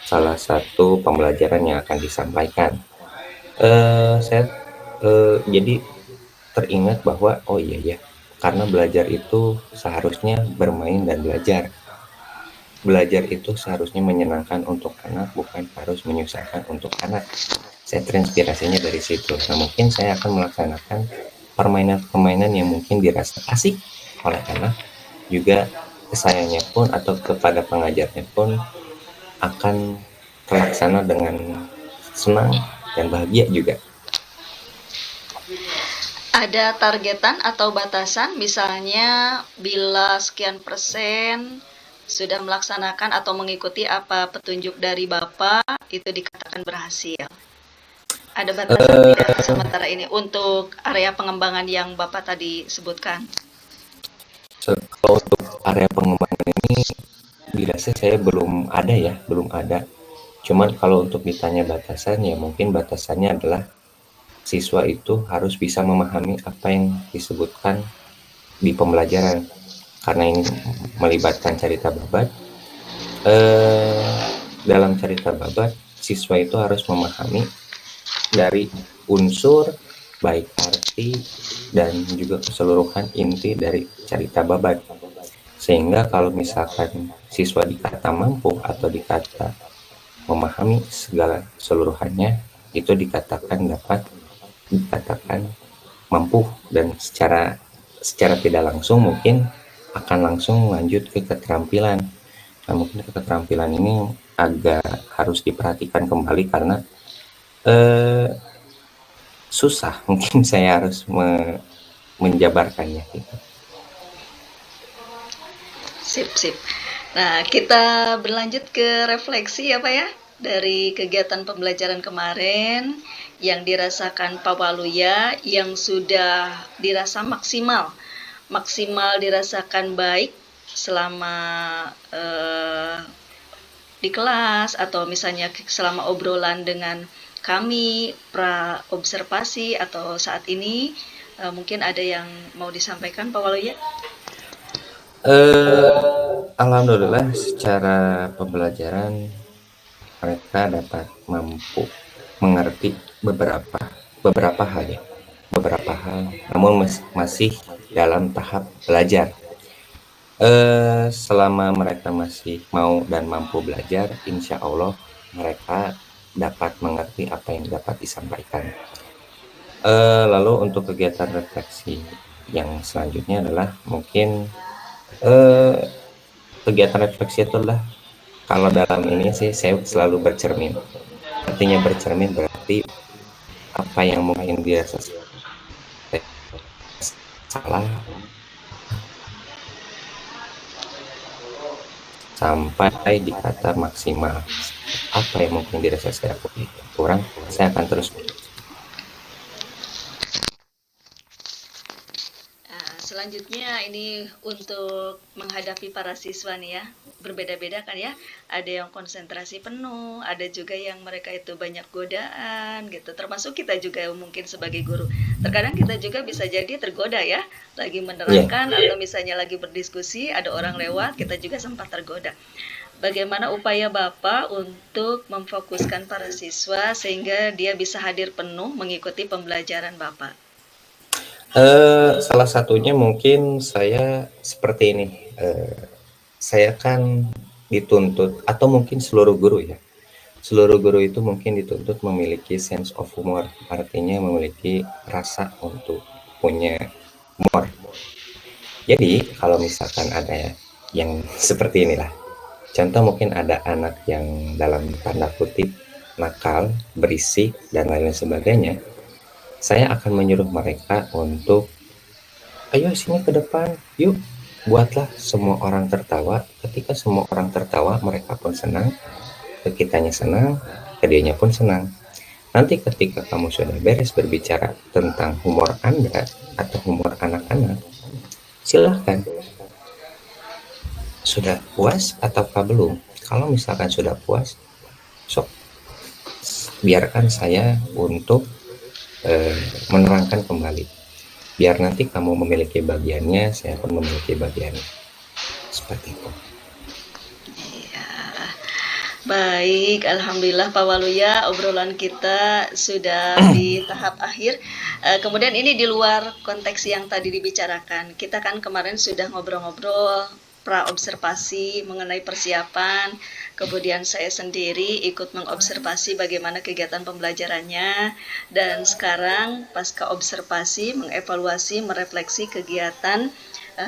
salah satu pembelajaran yang akan disampaikan. Saya jadi teringat bahwa oh iya ya, karena belajar itu seharusnya bermain dan belajar. Belajar itu seharusnya menyenangkan untuk anak, bukan harus menyusahkan untuk anak. Saya terinspirasinya dari situ. Nah, mungkin saya akan melaksanakan permainan-permainan yang mungkin dirasa asik oleh anak, juga kesayangannya pun atau kepada pengajarnya pun akan terlaksana dengan senang dan bahagia juga. Ada targetan atau batasan, misalnya bila sekian persen sudah melaksanakan atau mengikuti apa petunjuk dari Bapak, itu dikatakan berhasil. Ada batasan tidak sementara ini untuk area pengembangan yang Bapak tadi sebutkan? Kalau untuk area pengembangan ini dirasa saya belum ada. Cuman kalau untuk ditanya batasan, ya mungkin batasannya adalah siswa itu harus bisa memahami apa yang disebutkan di pembelajaran. Karena ini melibatkan cerita babat, dalam cerita babat siswa itu harus memahami dari unsur, baik arti dan juga keseluruhan inti dari cerita babat. Sehingga kalau misalkan siswa dikata mampu atau dikata memahami segala keseluruhannya, itu dikatakan mampu, dan secara tidak langsung mungkin akan langsung lanjut ke keterampilan. Nah, mungkin keterampilan ini agak harus diperhatikan kembali karena susah mungkin saya harus menjabarkannya gitu. Sip. Nah, kita berlanjut ke refleksi ya Pak ya, dari kegiatan pembelajaran kemarin yang dirasakan Pak Waluya, yang sudah dirasa maksimal dirasakan baik selama di kelas, atau misalnya selama obrolan dengan kami pra observasi atau saat ini. Mungkin ada yang mau disampaikan Pak Waluya? Alhamdulillah secara pembelajaran mereka dapat mampu mengerti beberapa hal, namun masih dalam tahap belajar. Selama mereka masih mau dan mampu belajar, insya Allah mereka dapat mengerti apa yang dapat disampaikan. Lalu untuk kegiatan refleksi yang selanjutnya adalah mungkin kegiatan refleksi itu adalah, kalau dalam ini sih saya selalu bercermin. Artinya bercermin berarti apa yang mungkin dia salah sampai dikata maksimal. Apa yang mungkin dirasa saya kurang, saya akan terus. Selanjutnya ini untuk menghadapi para siswa nih ya, berbeda-beda kan ya, ada yang konsentrasi penuh, ada juga yang mereka itu banyak godaan gitu, termasuk kita juga mungkin sebagai guru, terkadang kita juga bisa jadi tergoda ya, lagi menerangkan atau misalnya lagi berdiskusi, ada orang lewat, kita juga sempat tergoda. Bagaimana upaya Bapak untuk memfokuskan para siswa sehingga dia bisa hadir penuh mengikuti pembelajaran Bapak? Salah satunya mungkin saya seperti ini. Saya kan dituntut, atau mungkin seluruh guru ya, seluruh guru itu mungkin dituntut memiliki sense of humor, artinya memiliki rasa untuk punya humor. Jadi kalau misalkan ada yang seperti inilah, contoh mungkin ada anak yang dalam tanda kutip nakal, berisik, dan lain-lain sebagainya, saya akan menyuruh mereka untuk, ayo sini ke depan, yuk buatlah semua orang tertawa. Ketika semua orang tertawa, mereka pun senang, ke kitanya senang, ke dianya pun senang. Nanti ketika kamu sudah beres berbicara tentang humor Anda atau humor anak-anak, silahkan. Sudah puas ataukah belum? Kalau misalkan sudah puas, sok biarkan saya untuk menerangkan kembali. Biar nanti kamu memiliki bagiannya, saya pun memiliki bagiannya. Seperti itu. Iya. Baik, alhamdulillah Pak Waluya, obrolan kita sudah di tahap akhir. Kemudian ini di luar konteks yang tadi dibicarakan. Kita kan kemarin sudah ngobrol-ngobrol pra-observasi mengenai persiapan. Kemudian saya sendiri ikut mengobservasi bagaimana kegiatan pembelajarannya. Dan sekarang pasca observasi, mengevaluasi, merefleksi kegiatan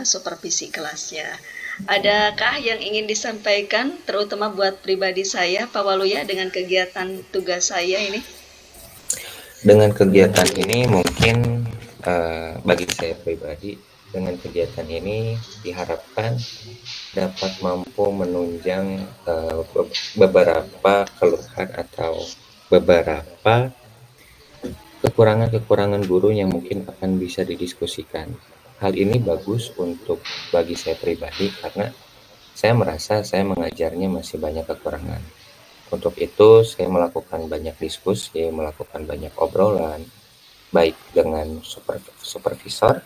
supervisi kelasnya. Adakah yang ingin disampaikan, terutama buat pribadi saya, Pak Waluya, dengan kegiatan tugas saya ini? Dengan kegiatan ini mungkin bagi saya pribadi, dengan kegiatan ini diharapkan dapat mampu menunjang beberapa keluhan atau beberapa kekurangan-kekurangan guru yang mungkin akan bisa didiskusikan. Hal ini bagus untuk bagi saya pribadi karena saya merasa saya mengajarnya masih banyak kekurangan. Untuk itu saya melakukan banyak diskusi, melakukan banyak obrolan, baik dengan supervisor.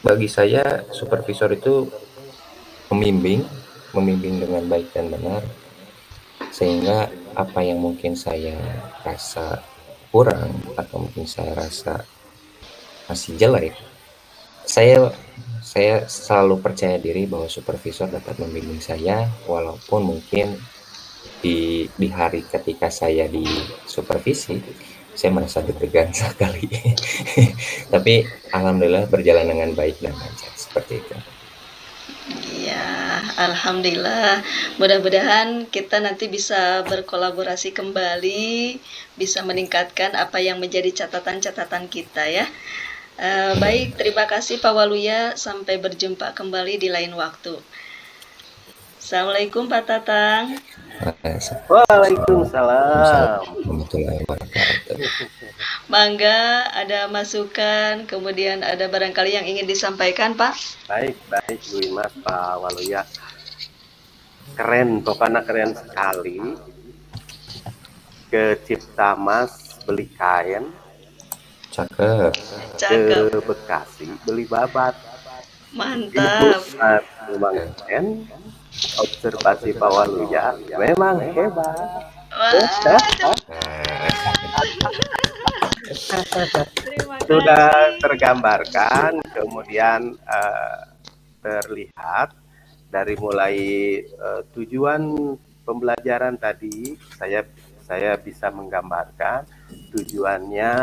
Bagi saya supervisor itu membimbing dengan baik dan benar, sehingga apa yang mungkin saya rasa kurang atau mungkin saya rasa masih jelek, saya selalu percaya diri bahwa supervisor dapat membimbing saya, walaupun mungkin di hari ketika saya di supervisi saya merasa deg-degan sekali. Tapi alhamdulillah berjalan dengan baik dan lancar seperti itu. Ya, alhamdulillah. Mudah-mudahan kita nanti bisa berkolaborasi kembali, bisa meningkatkan apa yang menjadi catatan-catatan kita ya. Baik, terima kasih Pak Waluya. Sampai berjumpa kembali di lain waktu. Assalamualaikum Pak Tatang. Waalaikumsalam. Warahmatullahi wabarakatuh. Mangga, ada masukan, kemudian ada barangkali yang ingin disampaikan Pak? Baik, Bu Imas, Pak Waluya. Keren, pokoknya keren sekali. Ke Cipta Mas beli kain, Cakep. Cakep, ke Bekasi beli babat. mantap. Memang keren. Observasi Pak Waluya memang hebat. Wah, terima Sudah kasih. tergambarkan, kemudian terlihat dari mulai tujuan pembelajaran tadi, saya bisa menggambarkan tujuannya.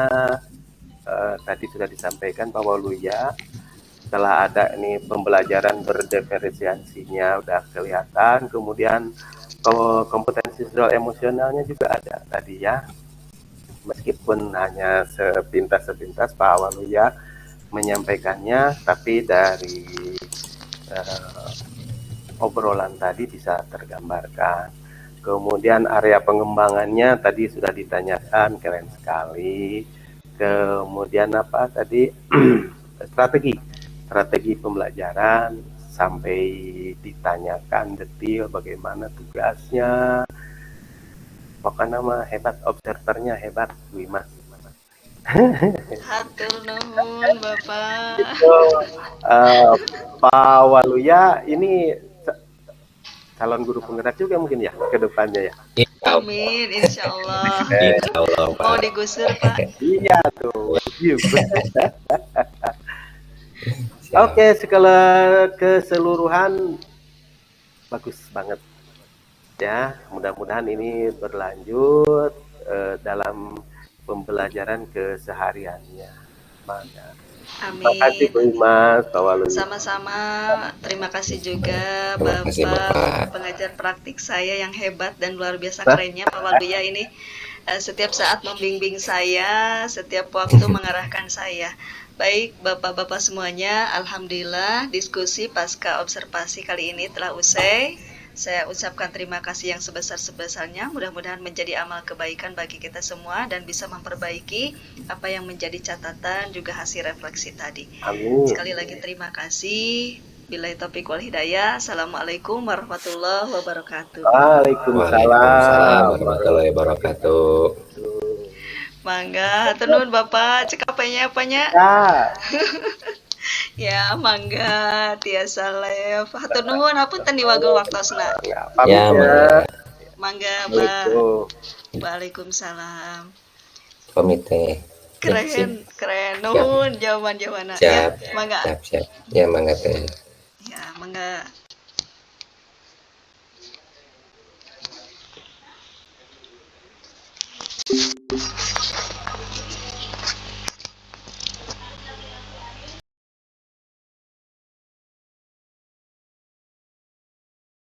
Tadi sudah disampaikan Pak Waluya. Setelah ada ini pembelajaran berdiferensiasinya udah kelihatan, kemudian kompetensi sosial emosionalnya juga ada tadi ya. Meskipun hanya sepintas Pak Waluya menyampaikannya, tapi dari obrolan tadi bisa tergambarkan. Kemudian area pengembangannya tadi sudah ditanyakan, keren sekali. Kemudian apa tadi strategi pembelajaran sampai ditanyakan detail bagaimana tugasnya. Pokoknya mah hebat, observernya hebat, Bu Imas. Hatur nuhun Bapak. Pak Waluya ini calon guru penggerak juga mungkin ya ke depannya ya. Amin, insya Allah. Insya Allah, Pak. Mau digusur Pak? Iya tuh. Oke, segala keseluruhan bagus banget ya. Mudah-mudahan ini berlanjut dalam pembelajaran kesehariannya. Maka terima kasih Amin, Bu amin. Imas, Pak Waluya. Sama-sama, terima kasih juga Terima kasih Bapak Bapak. pengajar praktik saya yang hebat dan luar biasa kerennya Pak Waluya ini. Setiap saat membimbing saya, setiap waktu mengarahkan saya. Baik, Bapak-Bapak semuanya, Alhamdulillah diskusi pasca observasi kali ini telah usai. Saya ucapkan terima kasih yang sebesar-sebesarnya. Mudah-mudahan menjadi amal kebaikan bagi kita semua dan bisa memperbaiki apa yang menjadi catatan juga hasil refleksi tadi. Amin. Sekali lagi terima kasih. Billahi taufiq wal hidayah. Assalamualaikum warahmatullahi wabarakatuh. Waalaikumsalam warahmatullahi wabarakatuh. Mangga, hatur nuhun Bapak. Cek apanya? Ya, Ya, mangga tiasa lev. Hatur nuhun hapunten diwagel waktosna. ya, pamit Ya, ya. Mangga, Pak. Assalamualaikum. Waalaikumsalam. pamit teh. Keren. Nuhun jawaban-jawabannya. Siap. Ya, mangga. Siap. Ya, mangga teh. Ya, mangga.